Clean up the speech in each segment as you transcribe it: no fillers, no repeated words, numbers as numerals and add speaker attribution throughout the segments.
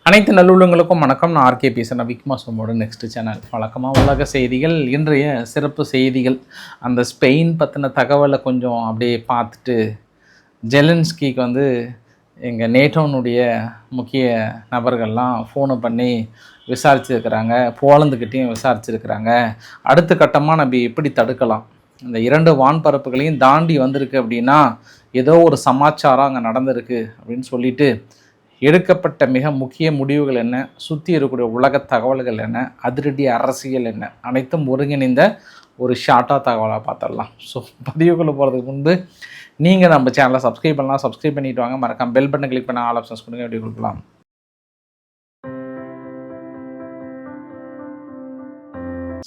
Speaker 1: அனைத்து நல்லுள்ளங்களுக்கும் வணக்கம். நான் ஆர்கே பேசுகிறேன். விக்மாசோமோட நெக்ஸ்ட் சேனல். வழக்கமாக உலக செய்திகள், இன்றைய சிறப்பு செய்திகள். அந்த ஸ்பெயின் பற்றின தகவலை கொஞ்சம் அப்படியே பார்த்துட்டு, ஜெலன்ஸ்கிக்கு வந்து எங்கள் நேட்டோனுடைய முக்கிய நபர்கள்லாம் ஃபோனை பண்ணி விசாரிச்சுருக்கிறாங்க, போலந்துக்கிட்டேயும் விசாரிச்சுருக்கிறாங்க. அடுத்த கட்டமாக நம்ம எப்படி தடுக்கலாம், இந்த இரண்டு வான்பரப்புகளையும் தாண்டி வந்திருக்கு அப்படின்னா ஏதோ ஒரு சமாச்சாரம் அங்கே நடந்திருக்கு அப்படின்னு சொல்லிட்டு எடுக்கப்பட்ட மிக முக்கிய முடிவுகள் என்ன, சுற்றி இருக்கக்கூடிய உலக தகவல்கள் என்ன, அதிரடி அரசியல் என்ன, அனைத்தும் ஒருங்கிணைந்த ஒரு ஷார்ட்டாக தகவலாக பார்த்துடலாம். ஸோ பதிவுக்குள்ளே போகிறதுக்கு முன்பு நீங்கள் நம்ம சேனலை சப்ஸ்கிரைப் பண்ணலாம். சப்ஸ்கிரைப் பண்ணிவிட்டு வாங்க. மறக்காம பெல் பட்டன் கிளிக் பண்ண ஆல் ஆப்ஷன்ஸ் கொடுங்க. எப்படி கொடுக்கலாம்.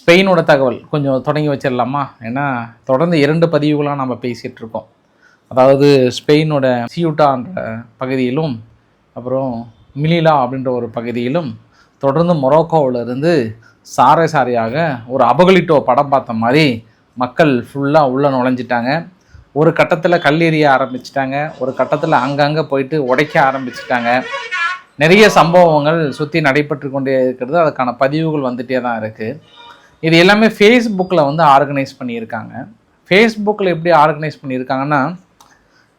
Speaker 1: ஸ்பெயினோட தகவல் கொஞ்சம் தொடங்கி வச்சிடலாமா? ஏன்னா தொடர்ந்து 2 பதிவுகளாக நம்ம பேசிகிட்டு இருக்கோம். அதாவது ஸ்பெயினோட சியூட்டான்ற பகுதியிலும் அப்புறம் மிலிலா அப்படின்ற ஒரு பகுதியிலும் தொடர்ந்து மொரோக்கோவிலிருந்து சாரையாக ஒரு அபகலிட்டோ படம் பார்த்த மாதிரி மக்கள் ஃபுல்லாக உள்ளே நுழைஞ்சிட்டாங்க. ஒரு கட்டத்தில் கல்லெறிய ஆரம்பிச்சிட்டாங்க, ஒரு கட்டத்தில் அங்கங்கே போயிட்டு உடைக்க ஆரம்பிச்சிட்டாங்க. நிறைய சம்பவங்கள் சுற்றி நடைபெற்று கொண்டே இருக்கிறது. அதுக்கான பதிவுகள் வந்துகிட்டே தான் இருக்குது. இது எல்லாமே ஃபேஸ்புக்கில் வந்து ஆர்கனைஸ் பண்ணியிருக்காங்க. ஃபேஸ்புக்கில் எப்படி ஆர்கனைஸ் பண்ணியிருக்காங்கன்னா,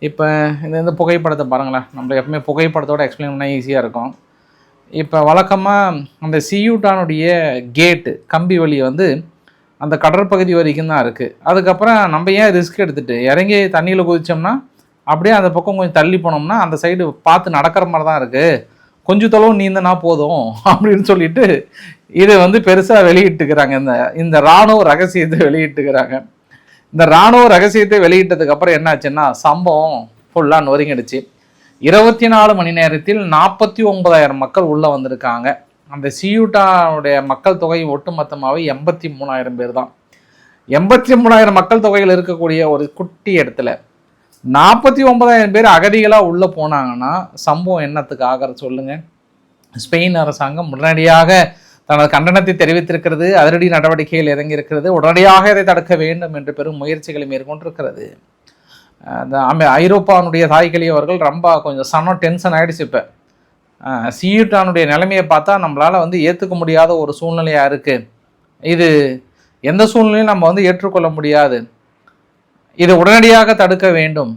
Speaker 1: இப்போ இந்த புகைப்படத்தை பாருங்களேன். நம்ம எப்பவுமே புகைப்படத்தோடு எக்ஸ்பிளைன் பண்ணால் ஈஸியாக இருக்கும். இப்போ வழக்கமாக அந்த சியூட்டானுடைய கேட்டு கம்பி வழி வந்து அந்த கடற்பகுதி வரைக்கும் தான் இருக்குது. அதுக்கப்புறம் நம்ம ஏன் ரிஸ்க் எடுத்துகிட்டு இறங்கி தண்ணியில் குதித்தோம்னா அப்படியே அந்த பக்கம் கொஞ்சம் தள்ளி போனோம்னா அந்த சைடு பார்த்து நடக்கிற மாதிரி தான் இருக்குது, கொஞ்சம் தொலைவு நீந்தனா போதும் அப்படின்னு சொல்லிட்டு இதை வந்து பெருசாக வெளியிட்டுக்கிறாங்க. இந்த இராணுவ ரகசியத்தை வெளியிட்டுக்கிறாங்க. இந்த இராணுவ ரகசியத்தை வெளியிட்டதுக்கு அப்புறம் என்னாச்சுன்னா சம்பவம் ஃபுல்லாக நொறுங்கிடுச்சு. 24 மணி நேரத்தில் 49,000 மக்கள் உள்ளே வந்திருக்காங்க. அந்த சியூட்டாவுடைய மக்கள் தொகை ஒட்டுமொத்தமாகவே 83,000 பேர் தான். 83,000 மக்கள் தொகையில் இருக்கக்கூடிய ஒரு குட்டி இடத்துல 49,000 பேர் அகதிகளாக உள்ளே போனாங்கன்னா சம்பவம் என்னத்துக்கு ஆகிறது சொல்லுங்கள்? ஸ்பெயின் அரசாங்கம் உடனடியாக தனது கண்டனத்தை தெரிவித்திருக்கிறது, அதிரடி நடவடிக்கையில் இறங்கியிருக்கிறது, உடனடியாக இதை தடுக்க வேண்டும் என்று பெரும் முயற்சிகளை மேற்கொண்டிருக்கிறது. அந்த ஐரோப்பாவுடைய தாய்களி அவர்கள் ரொம்ப கொஞ்சம் டென்ஷன் ஆகிடுச்சு. இப்போ சியூட்டானுடைய நிலைமையை பார்த்தா நம்மளால் வந்து ஏற்றுக்க முடியாத ஒரு சூழ்நிலையாக இருக்குது. இது எந்த சூழ்நிலையும் நம்ம வந்து ஏற்றுக்கொள்ள முடியாது. இதை உடனடியாக தடுக்க வேண்டும்,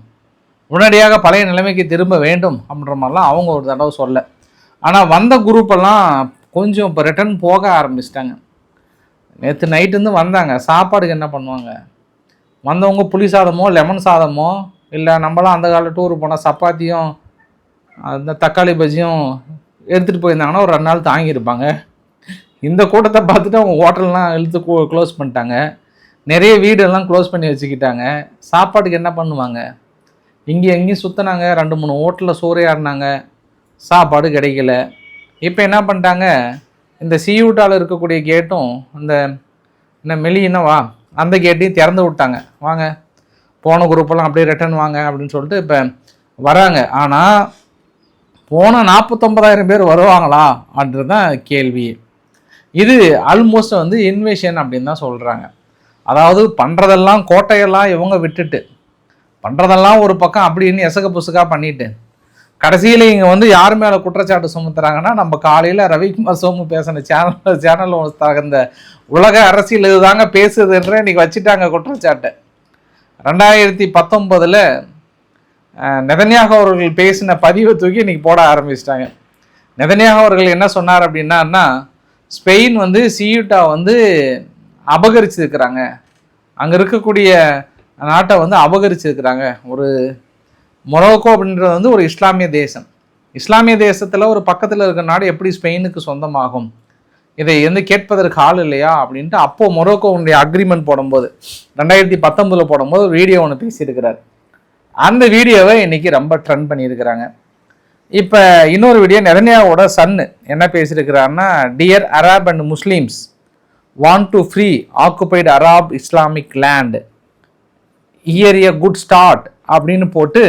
Speaker 1: உடனடியாக பழைய நிலைமைக்கு திரும்ப வேண்டும் அப்படின்ற மாதிரிலாம் அவங்க ஒரு தடவை சொல்ல. ஆனால் வந்த குரூப்பெல்லாம் கொஞ்சம் இப்போ ரிட்டர்ன் போக ஆரம்பிச்சிட்டாங்க. நேற்று நைட்டுருந்து வந்தாங்க. சாப்பாடுக்கு என்ன பண்ணுவாங்க? வந்தவங்க புளி சாதமோ லெமன் சாதமோ இல்லை நம்மளாம் அந்த கால டூர் போனால் சப்பாத்தியும் அந்த தக்காளி பஜ்ஜியும் எடுத்துகிட்டு போயிருந்தாங்கன்னா ஒரு 2 நாள் தாங்கியிருப்பாங்க. இந்த கூட்டத்தை பார்த்துட்டு அவங்க ஹோட்டல்லாம் இழுத்து க்ளோஸ் பண்ணிட்டாங்க. நிறைய வீடெல்லாம் க்ளோஸ் பண்ணி வச்சுக்கிட்டாங்க. சாப்பாட்டுக்கு என்ன பண்ணுவாங்க? எங்கேயும் சுற்றினாங்க, 2-3 ஹோட்டலில் சூறையாடினாங்க, சாப்பாடு கிடைக்கல. இப்போ என்ன பண்ணிட்டாங்க, இந்த சியூட்டால் இருக்கக்கூடிய கேட்டும் இந்த மெலினவா அந்த கேட்டையும் திறந்து விட்டாங்க. வாங்க போன குரூப்பெல்லாம் அப்படியே ரிட்டர்ன் வாங்க அப்படின்னு சொல்லிட்டு இப்போ வராங்க. ஆனால் போன 49,000 பேர் வருவாங்களா அப்படின்றது தான் கேள்வி. இது ஆல்மோஸ்ட் வந்து இன்வேஷன் அப்படின்னு தான் சொல்கிறாங்க. அதாவது பண்ணுறதெல்லாம் கோட்டையெல்லாம் இவங்க விட்டுட்டு பண்ணுறதெல்லாம் ஒரு பக்கம் அப்படின்னு எசக புசுக்காக பண்ணிட்டு கடைசியில் இங்கே வந்து யார் மேலே குற்றச்சாட்டு சுமத்துறாங்கன்னா, நம்ம காலையில் ரவிக்குமார் சோமு பேசின சேனல் தகுந்த உலக அரசியல் இதுதாங்க பேசுதுன்ற இன்றைக்கி வச்சுட்டாங்க குற்றச்சாட்டை. 2019 நெதன்யாகு அவர்கள் பேசின பதிவை தூக்கி இன்றைக்கி போட ஆரம்பிச்சிட்டாங்க. நெதன்யாகு அவர்கள் என்ன சொன்னார் அப்படின்னா, ஸ்பெயின் வந்து சியூட்டா வந்து அபகரிச்சிருக்கிறாங்க, அங்கே இருக்கக்கூடிய நாட்டை வந்து அபகரிச்சிருக்கிறாங்க. ஒரு மொரோக்கோ அப்படின்றது வந்து ஒரு இஸ்லாமிய தேசம். இஸ்லாமிய தேசத்தில் ஒரு பக்கத்தில் இருக்கிற நாடு எப்படி ஸ்பெயினுக்கு சொந்தமாகும்? இதை வந்து கேட்பதற்கு ஆள் இல்லையா அப்படின்ட்டு அப்போது மொரோக்கோவுடைய அக்ரிமெண்ட் போடும்போது 2019 போடும்போது ஒரு வீடியோ ஒன்று பேசியிருக்கிறார். அந்த வீடியோவை இன்றைக்கி ரொம்ப ட்ரெண்ட் பண்ணியிருக்கிறாங்க. இப்போ இன்னொரு வீடியோ நெதன்யாவோட சன்னு என்ன பேசியிருக்கிறாருன்னா, dear Arab and Muslims want to free occupied Arab Islamic land, here a good start அப்படின்னு போட்டு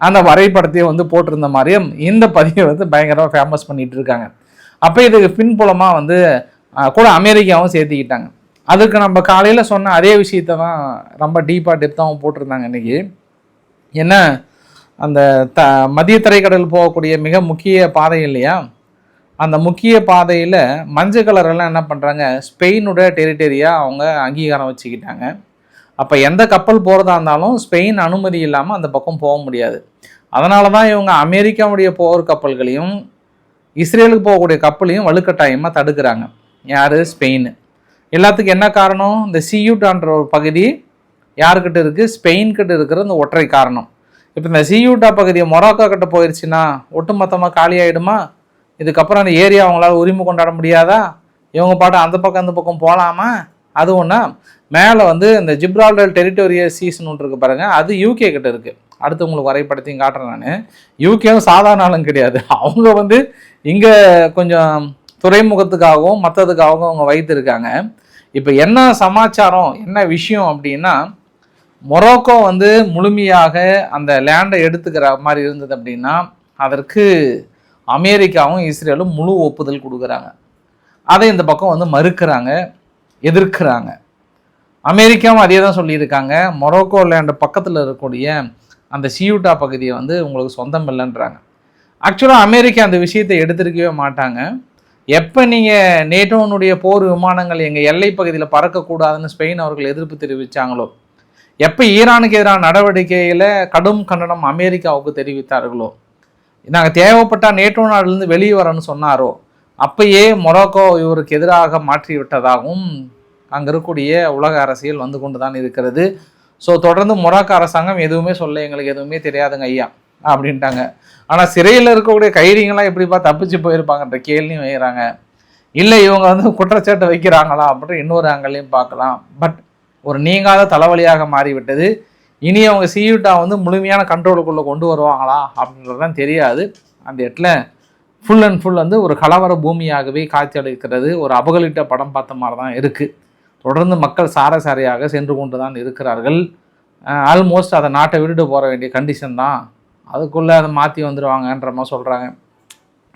Speaker 1: அந்த வரைபடத்தையும் வந்து போட்டிருந்த மாதிரியும் இந்த பதிவை வந்து பயங்கரமாக ஃபேமஸ் பண்ணிகிட்டு இருக்காங்க. அப்போ இதுக்கு பின்புலமாக வந்து கூட அமெரிக்காவும் சேர்த்துக்கிட்டாங்க. அதுக்கு நம்ம காலையில் சொன்ன அதே விஷயத்தை தான் ரொம்ப டீப்பாக டெப்த்தாகவும் போட்டிருந்தாங்க இன்றைக்கி. என்ன அந்த மத்திய தரைக்கடல் போகக்கூடிய மிக முக்கிய பாதை இல்லையா, அந்த முக்கிய பாதையில் மஞ்சள் கலரெல்லாம் என்ன பண்ணுறாங்க, ஸ்பெயினோட டெரிட்டரியாக அவங்க அங்கீகாரம் வச்சுக்கிட்டாங்க. அப்போ எந்த கப்பல் போகிறதா இருந்தாலும் ஸ்பெயின் அனுமதி இல்லாமல் அந்த பக்கம் போக முடியாது. அதனால தான் இவங்க அமெரிக்காவுடைய போர் கப்பல்களையும் இஸ்ரேலுக்கு போகக்கூடிய கப்பலையும் வலுக்கட்டாயமாக தடுக்கிறாங்க. யார்? ஸ்பெயின். எல்லாத்துக்கும் என்ன காரணம்? இந்த சியூட்டான்ற ஒரு பகுதி யாருக்கிட்ட இருக்குது? ஸ்பெயின்கிட்ட இருக்கிற இந்த ஒற்றை காரணம். இப்போ இந்த சியூட்டா பகுதியை மொராக்கோ கிட்ட போயிடுச்சுன்னா ஒட்டுமொத்தமாக காலி ஆகிடுமா? இதுக்கப்புறம் அந்த ஏரியா அவங்களால உரிமை கொண்டாட முடியாதா? இவங்க பாட்டு அந்த பக்கம் போகலாமா? அது ஒன்றா. மேலே வந்து இந்த ஜிப்ரால்டர் டெரிட்டோரியல் சீஸ்னு ஒன்று இருக்குது பாருங்கள், அது யூகே கிட்ட இருக்குது. அடுத்து உங்களுக்கு வரைபடத்தையும் காட்டுறேன் நான். யூகேவும் சாதாரண ஆளும் கிடையாது. அவங்க வந்து இங்கே கொஞ்சம் துறைமுகத்துக்காகவும் மற்றதுக்காகவும் அவங்க வைத்திருக்காங்க. இப்போ என்ன சமாச்சாரம், என்ன விஷயம் அப்படின்னா, மொரோக்கோ வந்து முழுமையாக அந்த லேண்டை எடுத்துக்கிற மாதிரி இருந்தது அப்படின்னா அதற்கு அமெரிக்காவும் இஸ்ரேலும் முழு ஒப்புதல் கொடுக்குறாங்க. அதை இந்த பக்கம் வந்து மறுக்கிறாங்க, எதிர்க்கிறாங்க. அமெரிக்காவும் அதே தான் சொல்லியிருக்காங்க, மொரோக்கோ லேண்டு பக்கத்தில் இருக்கக்கூடிய அந்த சியூட்டா பகுதியை வந்து உங்களுக்கு சொந்தம் இல்லைன்றாங்க. ஆக்சுவலாக அமெரிக்கா அந்த விஷயத்தை எடுத்திருக்கவே மாட்டாங்க. எப்போ நீங்கள் நேட்டோனுடைய போர் விமானங்கள் எங்கள் எல்லை பகுதியில் பறக்கக்கூடாதுன்னு ஸ்பெயின் அவர்கள் எதிர்ப்பு தெரிவித்தாங்களோ, எப்போ ஈரானுக்கு எதிரான நடவடிக்கையில் கடும் கண்டனம் அமெரிக்காவுக்கு தெரிவித்தார்களோ, நாங்கள் தேவைப்பட்டால் நேட்டோ நாடுலேருந்து வெளியே வரணும்னு சொன்னாரோ, அப்பயே மொரோக்கோ இவருக்கு எதிராக மாற்றி விட்டதாகவும் அங்கே இருக்கக்கூடிய உலக அரசியல் வந்து கொண்டு தான் இருக்கிறது. ஸோ தொடர்ந்து மொராக்கோ அரசாங்கம் எதுவுமே சொல்ல, எங்களுக்கு எதுவுமே தெரியாதுங்க ஐயா அப்படின்ட்டாங்க. ஆனால் சிறையில் இருக்கக்கூடிய கைதிகள்லாம் எப்படிப்பா தப்பிச்சு போயிருப்பாங்கன்ற கேள்வியும் வைக்கிறாங்க. இல்லை இவங்க வந்து குற்றச்சாட்டு வைக்கிறாங்களா அப்படின்னு இன்னொரு ஆங்கிலையும் பார்க்கலாம். பட் ஒரு நீங்காத தலைவலியாக மாறிவிட்டது. இனி அவங்க சியூட்டா வந்து முழுமையான கண்ட்ரோலுக்குள்ளே கொண்டு வருவாங்களா அப்படின்றதான் தெரியாது. அந்த இடத்துல ஃபுல் அண்ட் ஃபுல் வந்து ஒரு கலவர பூமியாகவே காட்சி அளிக்கிறது. ஒரு அபகலிட்ட படம் பார்த்த மாதிரி தான் இருக்குது. தொடர்ந்து மக்கள் சாரையாக சென்று கொண்டு தான் இருக்கிறார்கள். ஆல்மோஸ்ட் அதை நாட்டை விட்டுட்டு போக வேண்டிய கண்டிஷன் தான். அதுக்குள்ளே அதை மாற்றி வந்துடுவாங்கன்ற மாதிரி சொல்கிறாங்க.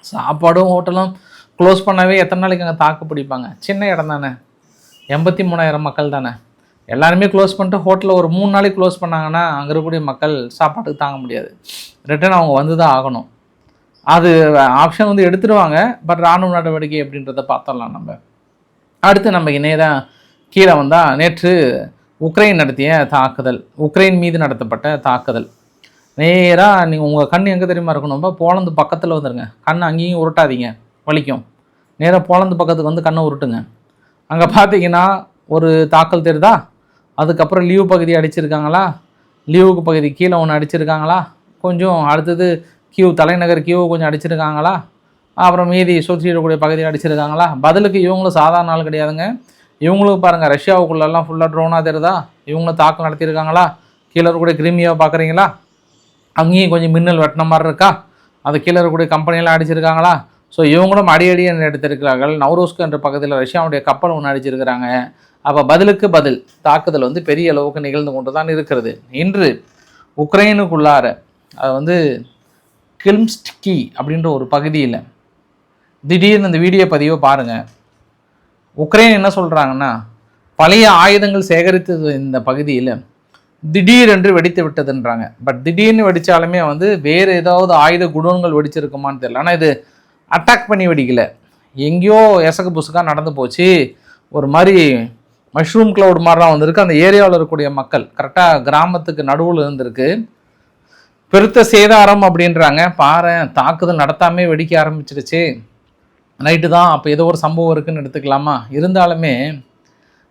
Speaker 1: சாப்பாடும் ஹோட்டலும் க்ளோஸ் பண்ணவே எத்தனை நாளைக்கு அங்கே தாக்கு பிடிப்பாங்க? சின்ன இடம் தானே, 83,000 மக்கள் தானே. எல்லாருமே க்ளோஸ் பண்ணிட்டு ஹோட்டலில் ஒரு 3 நாளைக்கு க்ளோஸ் பண்ணாங்கன்னா அங்கே இருக்கக்கூடிய மக்கள் சாப்பாட்டுக்கு தாங்க முடியாது. ரிட்டர்ன் அவங்க வந்து தான் ஆகணும். அது ஆப்ஷன் வந்து எடுத்துடுவாங்க. பட் இராணுவ நடவடிக்கை அப்படின்றத பார்த்துடலாம் நம்ம. அடுத்து நம்ம நேராக கீழே வந்தால், நேற்று உக்ரைன் நடத்திய தாக்குதல், உக்ரைன் மீது நடத்தப்பட்ட தாக்குதல். நேராக நீங்கள் உங்கள் கண் எங்கே தெரியுமா இருக்கணும்பா? போலந்து பக்கத்தில் வந்துடுங்க. கண் அங்கேயும் உருட்டாதீங்க, வலிக்கும். நேராக போலந்து பக்கத்துக்கு வந்து கண்ணை உருட்டுங்க. அங்கே பார்த்தீங்கன்னா ஒரு தாக்கல் தெரியுதா? அதுக்கப்புறம் லீவ் பகுதி அடிச்சிருக்காங்களா? லீவுக்கு பகுதி கீழே ஒன்று அடிச்சிருக்காங்களா? கொஞ்சம் அடுத்தது தலைநகர் கியூ கொஞ்சம் அடிச்சிருக்காங்களா? அப்புறம் மீதி சுற்றிடக்கூடிய பகுதி அடிச்சிருக்காங்களா? பதிலுக்கு இவங்களும் சாதாரண நாள் கிடையாதுங்க. இவங்களுக்கு பாருங்கள், ரஷ்யாவுக்குள்ளெல்லாம் ஃபுல்லாக ட்ரோனாக தெரியுதா? இவங்களும் தாக்கல் நடத்தியிருக்காங்களா? கீழே இருக்கக்கூடிய கிரிமியாவை பார்க்குறீங்களா? அங்கேயும் கொஞ்சம் மின்னல் வெட்டின மாதிரி இருக்கா? அது கீழே இருக்கக்கூடிய கம்பெனியெல்லாம் அடிச்சிருக்காங்களா? ஸோ இவங்களும் அடியடி எடுத்திருக்கிறார்கள். நவ்ரோஸ்க் என்ற பக்கத்தில் ரஷ்யாவுடைய கப்பல் ஒன்று அடிச்சிருக்கிறாங்க. அப்போ பதிலுக்கு பதில் தாக்குதல் வந்து பெரிய அளவுக்கு நிகழ்ந்து கொண்டு தான் இருக்கிறது. இன்று உக்ரைனுக்குள்ளார அது வந்து கில்ம்ஸ்கி அப்படின்ற ஒரு பகுதியில் திடீர்னு இந்த வீடியோ பதிவை பாருங்கள். உக்ரைன் என்ன சொல்கிறாங்கன்னா, பழைய ஆயுதங்கள் சேகரித்தது இந்த பகுதியில் திடீரென்று வெடித்து விட்டதுன்றாங்க. பட் திடீர்னு வெடித்தாலுமே வந்து வேறு ஏதாவது ஆயுத குடோன்கள் வெடிச்சிருக்குமான்னு தெரியல. ஆனால் இது அட்டாக் பண்ணி வெடிக்கலை, எங்கேயோ எசக்கு புசுக்காக நடந்து போச்சு. ஒரு மாதிரி மஷ்ரூம் கிளவுட் மாதிரிலாம் வந்திருக்கு. அந்த ஏரியாவில் இருக்கக்கூடிய மக்கள் கரெக்டாக கிராமத்துக்கு நடுவில் இருந்திருக்கு. பெருத்த சேதாரம் அப்படின்றாங்க. பாரு, தாக்குதல் நடத்தாமே வெடிக்க ஆரம்பிச்சிடுச்சு. நைட்டு தான், அப்போ ஏதோ ஒரு சம்பவம் இருக்குதுன்னு எடுத்துக்கலாமா? இருந்தாலுமே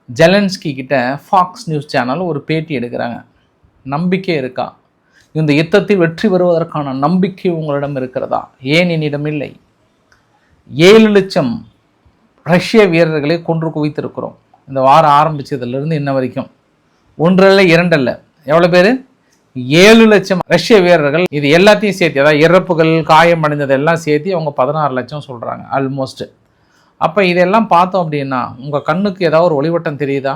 Speaker 1: ஜெலன்ஸ்கி கிட்ட ஃபாக்ஸ் நியூஸ் சேனல் ஒரு பேட்டி எடுக்கிறாங்க. நம்பிக்கை இருக்கா? இந்த யுத்தத்தில் வெற்றி பெறுவதற்கான நம்பிக்கை உங்களிடம் இருக்கிறதா? ஏன் என்னிடம் இல்லை? 7 லட்சம் ரஷ்ய வீரர்களை கொன்று குவித்திருக்கிறோம் இந்த வாரம் ஆரம்பித்ததுலேருந்து இன்ன வரைக்கும். 1 அல்ல 2 அல்ல, எவ்வளோ பேர்? 7 லட்சம் ரஷ்ய வீரர்கள். இது எல்லாத்தையும் சேர்த்து, அதாவது இறப்புகள் காயம் அடைந்ததெல்லாம் சேர்த்து அவங்க 16 லட்சம் சொல்கிறாங்க ஆல்மோஸ்ட். அப்போ இதெல்லாம் பார்த்தோம் அப்படின்னா உங்கள் கண்ணுக்கு ஏதாவது ஒரு ஒளிவட்டம் தெரியுதா?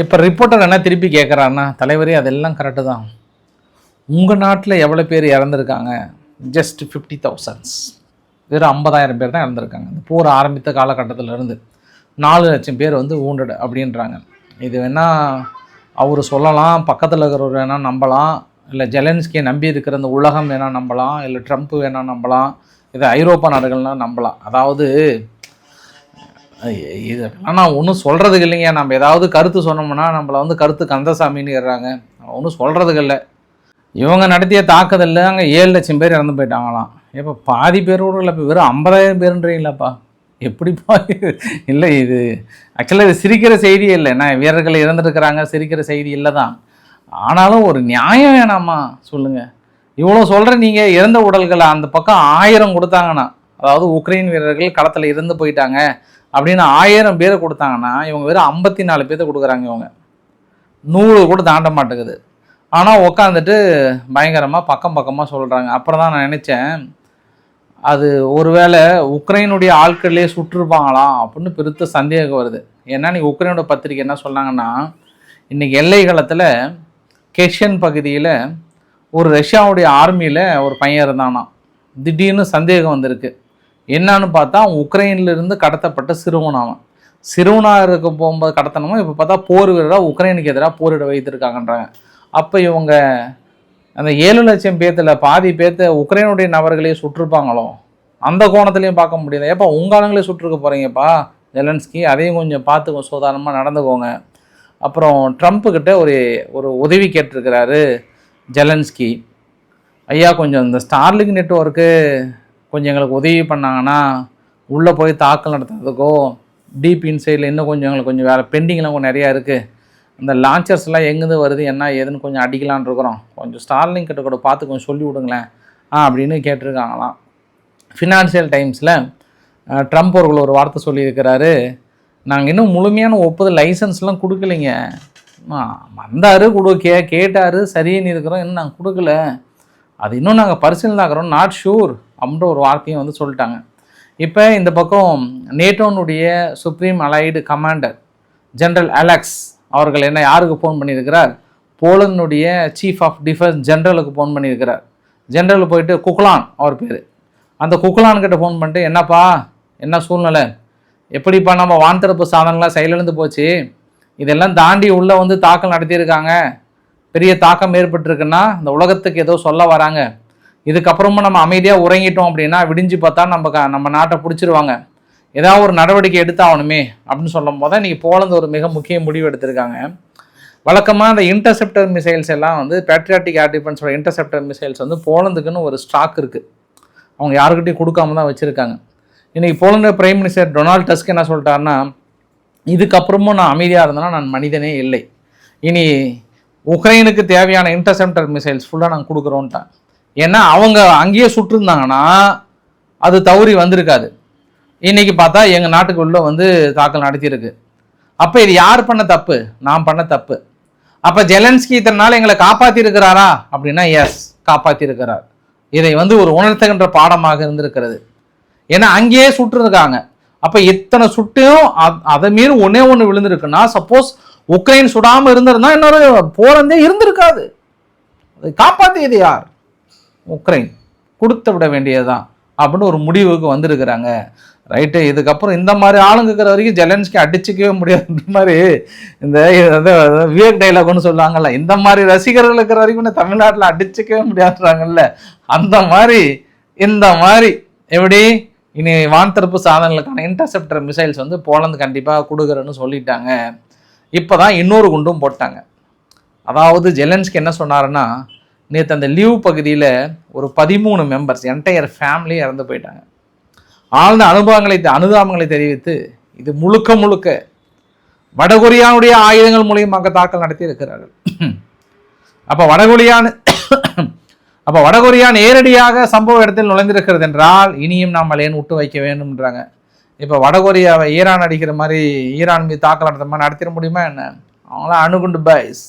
Speaker 1: இப்போ ரிப்போர்ட்டர் என்ன திருப்பி கேட்குறான்னா, தலைவரே அதெல்லாம் கரெக்டு தான், உங்கள் நாட்டில் எவ்வளோ பேர் இறந்துருக்காங்க? ஜஸ்ட் 50,000, வெறும் 50,000 பேர் தான் இறந்துருக்காங்க. இந்த போர் ஆரம்பித்த காலகட்டத்திலேருந்து 4 லட்சம் பேர் வந்து wounded அப்படின்றாங்க. இது வேணால் அவர் சொல்லலாம், பக்கத்தில் இருக்கிறவர் வேணால் நம்பலாம், இல்லை ஜெலன்ஸ்கியை நம்பி இருக்கிற அந்த உலகம் வேணால் நம்பலாம், இல்லை ட்ரம்ப் வேணால் நம்பலாம், இது ஐரோப்பா நாடுகள்லாம் நம்பலாம். அதாவது இதெல்லாம் நான் ஒன்றும் சொல்கிறதுக்கு இல்லைங்க. நம்ம ஏதாவது கருத்து சொன்னோம்னா நம்மளை வந்து கருத்து கந்தசாமின்னு ஏறுறாங்க. ஒன்றும் சொல்கிறதுக்கு இல்லை. இவங்க நடத்திய தாக்குதலில் அங்கே 7 லட்சம் பேர் இறந்து போயிட்டாங்களாம். இப்போ பாதி பேரோடு இல்லை, இப்போ வெறும் 50,000 பேருன்றீங்களாப்பா, எப்படிப்பா? இல்லை, இது ஆக்சுவலாக இது சிரிக்கிற செய்தி இல்லை. நான் வீரர்கள் இறந்துருக்கிறாங்க, சிரிக்கிற செய்தி இல்லை தான். ஆனாலும் ஒரு நியாயம் வேணாமா சொல்லுங்கள்? இவ்வளோ சொல்கிற நீங்கள் இறந்த உடல்களை அந்த பக்கம் 1000 கொடுத்தாங்கன்னா, அதாவது உக்ரைன் வீரர்கள் களத்தில் இறந்து போயிட்டாங்க அப்படின்னு 1000 பேரை கொடுத்தாங்கன்னா, இவங்க வெறும் 54 பேர்த்த கொடுக்குறாங்க. இவங்க 100 கூட தாண்ட மாட்டேங்குது. ஆனால் உட்காந்துட்டு பயங்கரமாக பக்கமாக சொல்கிறாங்க. அப்புறம் தான் நான் நினச்சேன், அது ஒருவேளை உக்ரைனுடைய ஆட்களே சுற்றுருப்பாங்களாம் அப்படின்னு பெருத்த சந்தேகம் வருது. ஏன்னா நீ உக்ரைனோட பத்திரிக்கை என்ன சொன்னாங்கன்னா, இன்றைக்கி எல்லை களத்தில் கெஷன் பகுதியில் ஒரு ரஷ்யாவுடைய ஆர்மியில் ஒரு பையன் இருந்தானா. திடீர்னு சந்தேகம் வந்திருக்கு. என்னான்னு பார்த்தா அவன் உக்ரைனிலிருந்து கடத்தப்பட்ட சிறுவனாவன். சிறுவனாக இருக்க போகும்போது கடத்தணுமோ, இப்போ பார்த்தா போர் வீரராக உக்ரைனுக்கு எதிராக போரிட வைத்திருக்காங்கன்றாங்க. அப்போ இவங்க அந்த 7 லட்சம் பேர்த்தில் பாதி பேர்த்த உக்ரைனுடைய நபர்களே சுட்டிருப்பாங்களோ, அந்த கோணத்துலையும் பார்க்க முடியாது. ஏப்பா உங்கள் ஆளுங்களே சுட்டிருக்க போகிறீங்கப்பா ஜெலன்ஸ்கி, அதையும் கொஞ்சம் பார்த்து சோதானமாக நடந்துக்கோங்க. அப்புறம் ட்ரம்ப்புக்கிட்ட ஒரு உதவி கேட்டிருக்கிறாரு ஜெலன்ஸ்கி. ஐயா, கொஞ்சம் இந்த ஸ்டார்லிங்க் நெட்வொர்க்கு கொஞ்சம் எங்களுக்கு உதவி பண்ணாங்கன்னா உள்ளே போய் தாக்கல் நடத்துறதுக்கோ, டீப் இன்சைடில் இன்னும் கொஞ்சம் எங்களுக்கு கொஞ்சம் வேறு பெண்டிங்லாம் கொஞ்சம் நிறையா இருக்குது. இந்த லான்ச்சர்ஸ்லாம் எங்கேருந்து வருது என்ன ஏதுன்னு கொஞ்சம் அடிக்கலான் இருக்கிறோம். கொஞ்சம் ஸ்டார்லிங்க் கிட்ட கூட பார்த்து கொஞ்சம் சொல்லி விடுங்களேன் அப்படின்னு கேட்டிருக்காங்களாம். ஃபினான்ஷியல் டைம்ஸில் ட்ரம்ப் அவர்கள் ஒரு வார்த்தை சொல்லியிருக்கிறாரு, நாங்கள் இன்னும் முழுமையான ஒப்புதல் லைசன்ஸ்லாம் கொடுக்கலைங்க. வந்தார் கேட்டார், சரின்னு இருக்கிறோம், இன்னும் நாங்கள் கொடுக்கல, அது இன்னும் நாங்கள் பரிசீலனாக்கிறோம், நாட் ஷூர் அப்படின்ற ஒரு வார்த்தையும் வந்து சொல்லிட்டாங்க. இப்போ இந்த பக்கம் நேட்டோனுடைய supreme allied commander general Alex அவர்கள் என்ன யாருக்கு ஃபோன் பண்ணியிருக்கிறார்? போலந்துடைய சீஃப் ஆஃப் டிஃபென்ஸ் ஜென்ரலுக்கு ஃபோன் பண்ணியிருக்கிறார். ஜென்ரல் போயிட்டு குக்லான் அவர் பேர், அந்த குக்லான்கிட்ட ஃபோன் பண்ணிட்டு, என்னப்பா என்ன சூழ்நிலை, எப்படிப்பா நம்ம வான்தடுப்பு சாதனங்களாம் செயலிழந்து போச்சு, இதெல்லாம் தாண்டி உள்ளே வந்து தாக்கல் நடத்தியிருக்காங்க, பெரிய தாக்கம் ஏற்பட்டுருக்குன்னா இந்த உலகத்துக்கு ஏதோ சொல்ல வராங்க, இதுக்கப்புறமா நம்ம அமைதியாக உறங்கிட்டோம் அப்படின்னா விடிஞ்சு பார்த்தா நம்ம நாட்டை பிடிச்சிருவாங்க, ஏதாவது ஒரு நடவடிக்கை எடுத்தாகணுமே அப்படின்னு சொல்லும் போது இன்றைக்கி போலந்து ஒரு மிக முக்கிய முடிவு எடுத்திருக்காங்க. வழக்கமாக அந்த இன்டர்செப்டர் மிசைல்ஸ் எல்லாம் வந்து பேட்ரியாட்டிக் ஏர் டிஃபென்ஸோட இன்டர்செப்டர் மிசைல்ஸ் வந்து போலந்துக்குன்னு ஒரு ஸ்டாக் இருக்குது, அவங்க யாருக்கிட்டையும் கொடுக்காம தான் வச்சுருக்காங்க. இன்றைக்கி Poland prime minister Donald Tusk என்ன சொல்லிட்டாருன்னா, இதுக்கப்புறமும் நான் அமைதியாக இருந்தேன்னா நான் மனிதனே இல்லை, இனி உக்ரைனுக்கு தேவையான இன்டர்செப்டர் மிசைல்ஸ் ஃபுல்லாக நாங்கள் கொடுக்குறோன்ட்டான். ஏன்னா அவங்க அங்கேயே சுட்டிருந்தாங்கன்னா அது தவறி வந்திருக்காது. இன்றைக்கி பார்த்தா எங்கள் நாட்டுக்கு உள்ள வந்து தாக்கல் நடத்தியிருக்கு. அப்போ இது யார் பண்ண தப்பு? நான் பண்ண தப்பு. அப்போ ஜெலன்ஸ்கி இத்தனை நாள் எங்களை காப்பாற்றிருக்கிறாரா அப்படின்னா எஸ், காப்பாற்றிருக்கிறார். இதை வந்து ஒரு உணர்த்துகின்ற பாடமாக இருந்திருக்கிறது. ஏன்னா அங்கேயே சுட்டுருக்காங்க. அப்போ இத்தனை சுட்டையும் அதை மீறி ஒன்று விழுந்திருக்குன்னா, சப்போஸ் உக்ரைன் சுடாமல் இருந்திருந்தா இன்னொரு போலந்தே இருந்திருக்காது. அதை காப்பாற்றியது யார்? உக்ரைன். கொடுத்து விட வேண்டியதுதான் அப்படின்னு ஒரு முடிவுக்கு வந்திருக்கிறாங்க. ரைட்டு, இதுக்கப்புறம் இந்த மாதிரி ஆளுங்க இருக்கிற வரைக்கும் ஜெலன்ஸ்கி அடிச்சிக்கவே முடியாதுன்ற மாதிரி இந்த விவேக் டைலாக்னு சொல்லுவாங்கல்ல, இந்த மாதிரி ரசிகர்கள் இருக்கிற வரைக்கும் தமிழ்நாட்டில் அடிச்சிக்கவே முடியாதுறாங்கல்ல, அந்த மாதிரி இந்த மாதிரி எப்படி இனி வான்தடுப்பு சாதனங்களுக்கான இன்டர்செப்டர் மிசைல்ஸ் வந்து போலந்து கண்டிப்பாக கொடுக்குறேன்னு சொல்லிட்டாங்க. இப்போ தான் இன்னொரு குண்டும் போட்டாங்க. அதாவது ஜெலன்ஸ்கி என்ன சொன்னாருன்னா, நேற்று அந்த லீவ் பகுதியில் ஒரு 13 மெம்பர்ஸ் என்டையர் ஃபேமிலி இறந்து போயிட்டாங்க. ஆழ்ந்த அனுதாபங்களை தெரிவித்து இது முழுக்க வடகொரியானுடைய ஆயுதங்கள் மூலியமாக தாக்கல் நடத்தி இருக்கிறார்கள். அப்போ வடகொரியா நேரடியாக சம்பவ இடத்தில் நுழைந்திருக்கிறது என்றால் இனியும் நாம் ஏன் விட்டு வைக்க வேண்டும்ன்றாங்க. இப்போ வடகொரியாவை ஈரான் அடிக்கிற மாதிரி ஈரான் மீது தாக்கல் நடத்த மாதிரி நடத்திட முடியுமா என்ன? அவங்களாம் அணுகுண்டு பாய்ஸ்,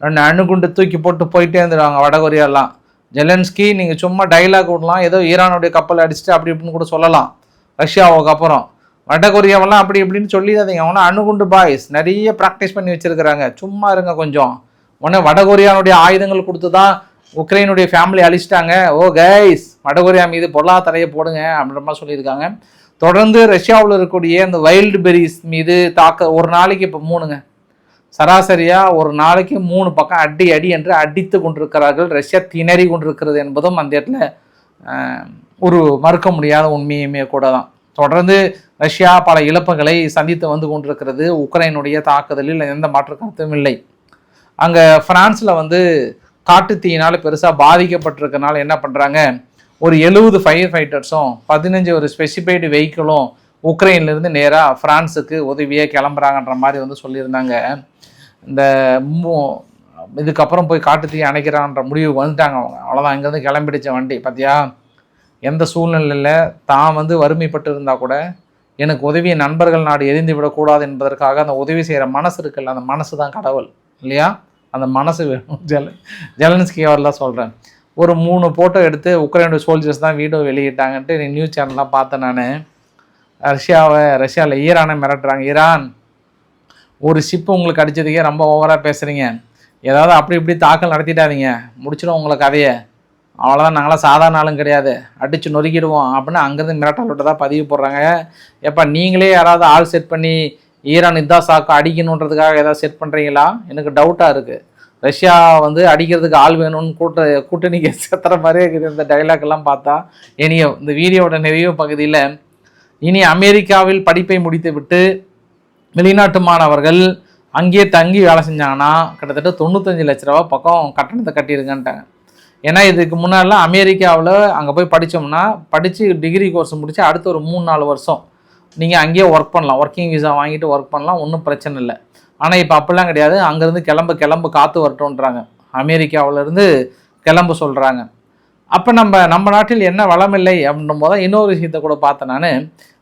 Speaker 1: 2 அணுகுண்டு தூக்கி போயிட்டே இருந்துடுவாங்க வடகொரியாலாம். ஜெலன்ஸ்கி நீங்கள் சும்மா டைலாக் விடலாம், ஏதோ ஈரானுடைய கப்பல் அடிச்சுட்டு அப்படி இப்படின்னு கூட சொல்லலாம். ரஷ்யாவுக்கு அப்புறம் வடகொரியாவெல்லாம் அப்படி இப்படின்னு சொல்லிடாதீங்க. அவங்களாம் அணுகுண்டு பாய்ஸ், நிறைய ப்ராக்டிஸ் பண்ணி வச்சுருக்கிறாங்க. சும்மா இருங்க கொஞ்சம். உடனே வடகொரியானுடைய ஆயுதங்கள் கொடுத்து தான் உக்ரைனுடைய ஃபேமிலி அழிச்சிட்டாங்க. ஓ கைஸ், வடகொரியா மீது பொருளாதாரையை போடுங்க அப்படின்ற மாதிரி சொல்லியிருக்காங்க. தொடர்ந்து ரஷ்யாவில் இருக்கக்கூடிய அந்த வைல்டு பெரிஸ் மீது ஒரு நாளைக்கு இப்போ 3ங்க, சராசரியாக ஒரு நாளைக்கு 3 பக்கம் அடி என்று அடித்து கொண்டிருக்கிறார்கள். ரஷ்யா திணறி கொண்டிருக்கிறது என்பதும் அந்த இடத்துல ஒரு மறுக்க முடியாத உண்மையுமே கூட தான். தொடர்ந்து ரஷ்யா பல இழப்புகளை சந்தித்து வந்து கொண்டிருக்கிறது. உக்ரைனுடைய தாக்குதலில் எந்த மாற்று கருத்தும் இல்லை. அங்கே ஃப்ரான்ஸில் வந்து காட்டுத்தீயினால் பெருசாக பாதிக்கப்பட்டிருக்கனால என்ன பண்ணுறாங்க, ஒரு 70 ஃபயர் ஃபைட்டர்ஸும் 15 ஒரு ஸ்பெசிஃபைடு வெஹிக்கிளும் உக்ரைன்லேருந்து நேராக ஃப்ரான்ஸுக்கு உதவியே கிளம்புறாங்கன்ற மாதிரி வந்து சொல்லியிருந்தாங்க. இந்த இதுக்கப்புறம் போய் காட்டுத்தீ அணைக்கிறான்ற முடிவுக்கு வந்துட்டாங்க அவங்க. அவ்வளோதான், இங்கேருந்து கிளம்பிடுச்ச வண்டி. பார்த்தியா, எந்த சூழ்நிலையில் தான் வந்து வறுமைப்பட்டு இருந்தால் கூட எனக்கு உதவிய நண்பர்கள் நாடு எரிந்து விடக்கூடாது என்பதற்காக அந்த உதவி செய்கிற மனசு இருக்குல்ல, அந்த மனசு தான் கடவுள் இல்லையா? அந்த மனசு வேணும். ஜெலன்ஸ்கி அவர்லாம் சொல்கிறேன். ஒரு 3 ஃபோட்டோ எடுத்து உக்ரைனுடைய சோல்ஜர்ஸ் தான் வீடியோ வெளியிட்டாங்கன்ட்டு நியூஸ் சேனல்லாம் பார்த்தேன் நான். ரஷ்யாவில் ஈரானை மிரட்டுறாங்க. ஈரான், ஒரு ஷிப்பு உங்களுக்கு அடித்ததுக்கே ரொம்ப ஓவராக பேசுகிறீங்க, ஏதாவது அப்படி இப்படி தாக்கல் நடத்திட்டாதீங்க, முடிச்சிடும் உங்களை கதையை, அவ்வளோதான், நாங்களாம் சாதாரண ஆளும் கிடையாது, அடித்து நொறுக்கிடுவோம் அப்படின்னு அங்கேருந்து மிரட்டல் விட்டு தான் பதிவு போடுறாங்க. எப்போ நீங்களே யாராவது ஆள் செட் பண்ணி ஈரான் இதான் சாக்கு அடிக்கணுன்றதுக்காக ஏதாவது செட் பண்ணுறீங்களா? எனக்கு டவுட்டாக இருக்குது. ரஷ்யா வந்து அடிக்கிறதுக்கு ஆள் வேணும்னு கூட்டணிக்கு செத்துற மாதிரியே இருக்குது இந்த டைலாக் எல்லாம் பார்த்தா. இனியோ இந்த வீடியோட நிறைய பகுதியில் இனி அமெரிக்காவில் படிப்பை முடித்து விட்டு வெளிநாட்டு மாணவர்கள் அங்கேயே தங்கி வேலை செஞ்சாங்கன்னா கிட்டத்தட்ட 95 லட்ச ரூபா பக்கம் கட்டணத்தை கட்டியிருங்கன்ட்டாங்க. ஏன்னா இதுக்கு முன்னாடிலாம் அமெரிக்காவில் அங்கே போய் படித்தோம்னா படித்து டிகிரி கோர்ஸ் முடித்து அடுத்த ஒரு 3-4 வருஷம் நீங்கள் அங்கேயே ஒர்க் பண்ணலாம், ஒர்க்கிங் விசா வாங்கிட்டு ஒர்க் பண்ணலாம், ஒன்றும் பிரச்சனை இல்லை. ஆனால் இப்போ அப்படிலாம் கிடையாது. அங்கேருந்து கிளம்பு காற்று வரட்டும்ன்றாங்க, அமெரிக்காவிலேருந்து கிளம்ப சொல்கிறாங்க. அப்போ நம்ம நாட்டில் என்ன வளமில்லை அப்படின்னும் போது இன்னொரு விஷயத்தை கூட பார்த்தேன் நான்.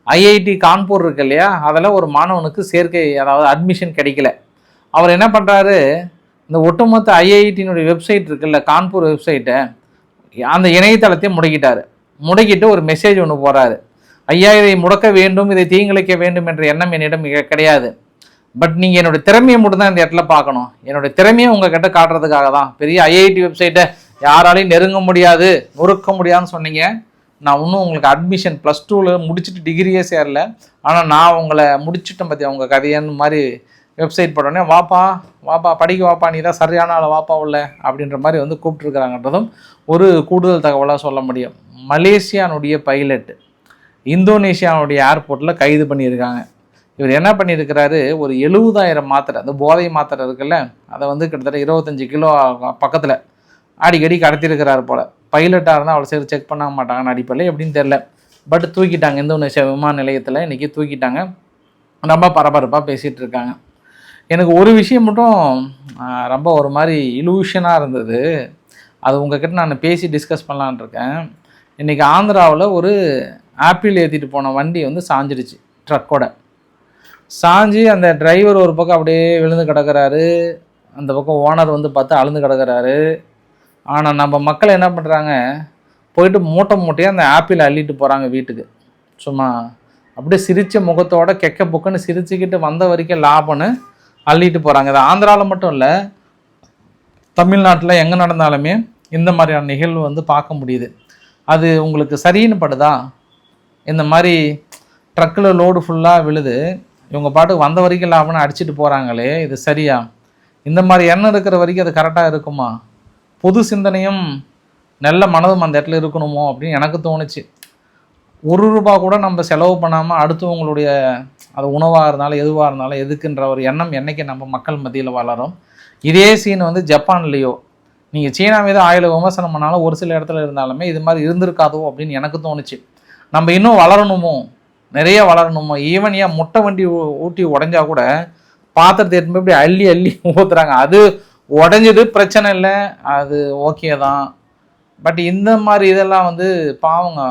Speaker 1: ஐஐடி கான்பூர் இருக்கு இல்லையா, அதில் ஒரு மாணவனுக்கு சேர்க்கை, அதாவது அட்மிஷன் கிடைக்கல. அவர் என்ன பண்ணுறாரு, இந்த ஒட்டுமொத்த ஐஐடியினுடைய வெப்சைட் இருக்குல்ல, கான்பூர் வெப்சைட்டை, அந்த இணையதளத்தையும் முடக்கிட்டு ஒரு மெசேஜ் ஒன்று போகிறாரு. ஐயா, இதை முடக்க வேண்டும், இதை தீங்கிழைக்க வேண்டும் என்ற எண்ணம் என்னிடம் கிடையாது. பட் நீங்கள் என்னோடய திறமையை மட்டும் தான் இந்த இடத்துல பார்க்கணும். என்னோடய திறமையை உங்ககிட்ட காட்டுறதுக்காக தான். பெரிய ஐஐடி வெப்சைட்டை யாராலையும் நெருங்க முடியாது, நொறுக்க முடியாதுன்னு சொன்னீங்க. நான் இன்னும் உங்களுக்கு அட்மிஷன் +2 முடிச்சுட்டு டிகிரியே சேரல, ஆனால் நான் உங்களை முடிச்சுட்டேன் பற்றி உங்கள் கதையன்னு மாதிரி வெப்சைட் போட்டோடனே வாப்பா படிக்க வாப்பா, நீ தான் சரியான ஆளை வாப்பா உள்ள அப்படின்ற மாதிரி வந்து கூப்பிட்டுருக்குறாங்கன்றதும் ஒரு கூடுதல் தகவலாக சொல்ல முடியும். மலேசியானுடைய பைலட் இந்தோனேஷியானுடைய ஏர்போர்ட்டில் கைது பண்ணியிருக்காங்க. இவர் என்ன பண்ணியிருக்கிறாரு, ஒரு 70,000 மாத்திரை, அந்த போதை மாத்திரை இருக்குல்ல, அதை வந்து கிட்டத்தட்ட 25 கிலோ பக்கத்தில் அடிக்கடி கடத்திருக்கிறாரு போல். பைலட்டாக இருந்தால் அவ்வளோ சரி செக் பண்ண மாட்டாங்கன்னு அடிப்படையில் எப்படின்னு தெரில. பட் தூக்கிட்டாங்க, இந்தோனேஷியா விமான நிலையத்தில் இன்றைக்கி தூக்கிட்டாங்க. ரொம்ப பரபரப்பாக பேசிகிட்டு இருக்காங்க. எனக்கு ஒரு விஷயம் மட்டும் ரொம்ப ஒரு மாதிரி இலூஷனாக இருந்தது, அது உங்ககிட்ட நான் பேசி டிஸ்கஸ் பண்ணலான் இருக்கேன். இன்றைக்கி ஆந்திராவில் ஒரு ஆப்பிள் ஏற்றிட்டு போன வண்டி வந்து சாஞ்சிடுச்சு, ட்ரக்கோட சாஞ்சி அந்த டிரைவர் ஒரு பக்கம் அப்படியே விழுந்து கிடக்கிறாரு, அந்த பக்கம் ஓனர் வந்து பார்த்து அழுந்து கிடக்கிறாரு. ஆனால் நம்ம மக்கள் என்ன பண்ணுறாங்க, போயிட்டு மூட்டையாக அந்த ஆப்பிள் அள்ளிட்டு போகிறாங்க வீட்டுக்கு. சும்மா அப்படியே சிரித்த முகத்தோட கெக்க புக்குன்னு சிரிச்சுக்கிட்டு வந்த வரைக்கும் லாபம்னு அள்ளிட்டு போகிறாங்க. இது ஆந்திராவில் மட்டும் இல்லை, தமிழ்நாட்டில் எங்கே நடந்தாலுமே இந்த மாதிரியான நிகழ்வு வந்து பார்க்க முடியுது. அது உங்களுக்கு சரின்னு படுதா? இந்த மாதிரி ட்ரக்கில் லோடு ஃபுல்லாக விழுது, இவங்க பாட்டுக்கு வந்த வரைக்கும் லாபம்னு அடிச்சுட்டு போகிறாங்களே, இது சரியா? இந்த மாதிரி எண்ணம் இருக்கிற வரைக்கும் அது கரெக்டாக இருக்குமா? பொது சிந்தனையும் நல்ல மனதும் அந்த இடத்துல இருக்கணுமோ அப்படின்னு எனக்கு தோணுச்சு. ₹1 கூட நம்ம செலவு பண்ணாமல் அடுத்தவங்களுடைய அது உணவாக இருந்தாலும் எதுவாக இருந்தாலும் எதுக்குன்ற ஒரு எண்ணம் என்றைக்கு நம்ம மக்கள் மத்தியில் வளரும். இதே சீன் வந்து ஜப்பான்லேயோ, நீங்கள் சீனா மீது ஆயுள விமர்சனம் பண்ணாலும் ஒரு சில இடத்துல இருந்தாலுமே இது மாதிரி இருந்திருக்காதோ அப்படின்னு எனக்கு தோணுச்சு. நம்ம இன்னும் வளரணுமோ, நிறைய வளரணுமோ. ஈவன் ஏன் முட்டை வண்டி ஊட்டி உடஞ்சா கூட பாத்திரத்தை எடுத்து இப்படி அள்ளி ஊற்றுறாங்க. அது உடஞ்சது பிரச்சனை இல்லை, அது ஓகே தான். பட் இந்த மாதிரி இதெல்லாம் வந்து பாவங்க,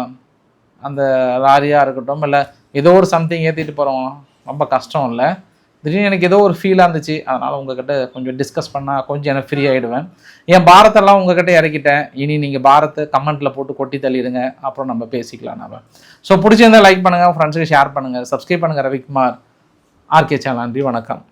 Speaker 1: அந்த லாரியாக இருக்கட்டும் இல்லை ஏதோ ஒரு சம்திங் ஏற்றிட்டு போகிறோம், ரொம்ப கஷ்டம் இல்லை. திடீர்னு எனக்கு ஏதோ ஒரு ஃபீலாக இருந்துச்சு, அதனால் உங்ககிட்ட கொஞ்சம் டிஸ்கஸ் பண்ணால் கொஞ்சம் எனக்கு ஃப்ரீ ஆகிடுவேன். என் பாரத்தெல்லாம் உங்ககிட்ட இறக்கிட்டேன், இனி நீங்கள் பாரத்தை கமெண்ட்டில் போட்டு கொட்டி தள்ளிடுங்க, அப்புறம் நம்ம பேசிக்கலாம் நம்ம. ஸோ பிடிச்சிருந்தால் லைக் பண்ணுங்கள், ஃப்ரெண்ட்ஸுக்கு ஷேர் பண்ணுங்கள், சப்ஸ்கிரைப் பண்ணுங்கள். Ravikumar, RK channel. நன்றி, வணக்கம்.